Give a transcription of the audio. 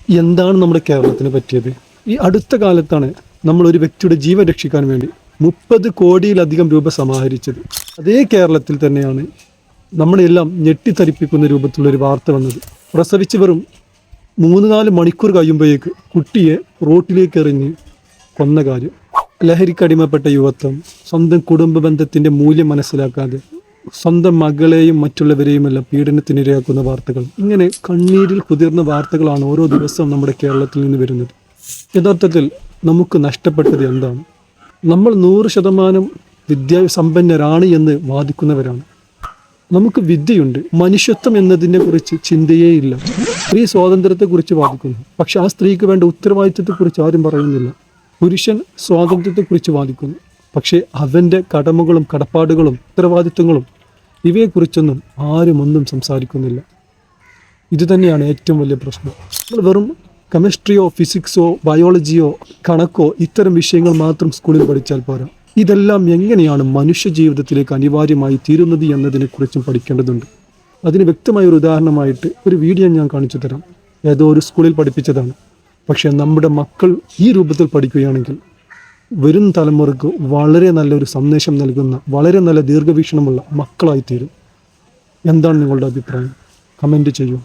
എന്താണ് നമ്മുടെ കേരളത്തിന് പറ്റിയത്? ഈ അടുത്ത കാലത്താണ് നമ്മൾ ഒരു വ്യക്തിയുടെ ജീവൻ രക്ഷിക്കാൻ വേണ്ടി 30 കോടിയിലധികം രൂപ സമാഹരിച്ചത്. അതേ കേരളത്തിൽ തന്നെയാണ് നമ്മളെല്ലാം ഞെട്ടിത്തരിപ്പിക്കുന്ന രൂപത്തിലുള്ളൊരു വാർത്ത വന്നത്. പ്രസവിച്ച് വെറും 3-4 മണിക്കൂർ കഴിയുമ്പോഴേക്ക് കുട്ടിയെ റോട്ടിലേക്ക് എറിഞ്ഞ് കൊന്ന കാര്യം. ലഹരിക്കടിമപ്പെട്ട യുവത്വം, സ്വന്തം കുടുംബ ബന്ധത്തിൻ്റെ മൂല്യം മനസ്സിലാക്കാതെ സ്വന്തം മകളെയും മറ്റുള്ളവരെയുമെല്ലാം പീഡനത്തിനിരയാക്കുന്ന വാർത്തകൾ. ഇങ്ങനെ കണ്ണീരിൽ കുതിർന്ന വാർത്തകളാണ് ഓരോ ദിവസവും നമ്മുടെ കേരളത്തിൽ നിന്ന് വരുന്നത്. യഥാർത്ഥത്തിൽ നമുക്ക് നഷ്ടപ്പെട്ടത് എന്താണ്? നമ്മൾ 100% വിദ്യാസമ്പന്നരാണ് എന്ന് വാദിക്കുന്നവരാണ്. നമുക്ക് വിദ്യയുണ്ട്, മനുഷ്യത്വം എന്നതിനെ കുറിച്ച് ചിന്തയേ ഇല്ല. സ്ത്രീ സ്വാതന്ത്ര്യത്തെക്കുറിച്ച് വാദിക്കുന്നു, പക്ഷെ ആ സ്ത്രീക്ക് വേണ്ട ഉത്തരവാദിത്വത്തെക്കുറിച്ച് ആരും പറയുന്നില്ല. പുരുഷൻ സ്വാതന്ത്ര്യത്തെക്കുറിച്ച് വാദിക്കുന്നു, പക്ഷേ അവൻ്റെ കടമകളും കടപ്പാടുകളും ഉത്തരവാദിത്വങ്ങളും ഇവയെക്കുറിച്ചൊന്നും ആരും ഒന്നും സംസാരിക്കുന്നില്ല. ഇതുതന്നെയാണ് ഏറ്റവും വലിയ പ്രശ്നം. നമ്മൾ വെറും കെമിസ്ട്രിയോ ഫിസിക്സോ ബയോളജിയോ കണക്കോ ഇത്തരം വിഷയങ്ങൾ മാത്രം സ്കൂളിൽ പഠിച്ചാൽ പോരാ. ഇതെല്ലാം എങ്ങനെയാണ് മനുഷ്യ ജീവിതത്തിലേക്ക് അനിവാര്യമായി തീരുന്നത് എന്നതിനെക്കുറിച്ചും പഠിക്കേണ്ടതുണ്ട്. അതിന് വ്യക്തമായൊരു ഉദാഹരണമായിട്ട് ഒരു വീഡിയോ ഞാൻ കാണിച്ചു തരാം. ഏതോ ഒരു സ്കൂളിൽ പഠിപ്പിച്ചതാണ്. പക്ഷേ നമ്മുടെ മക്കൾ ഈ രൂപത്തിൽ പഠിക്കുകയാണെങ്കിൽ വരും തലമുറക്ക് വളരെ നല്ലൊരു സന്ദേശം നൽകുന്ന, വളരെ നല്ല ദീർഘവീക്ഷണമുള്ള മക്കളായിത്തീരും. എന്താണ് നിങ്ങളുടെ അഭിപ്രായം? കമൻറ്റ് ചെയ്യൂ.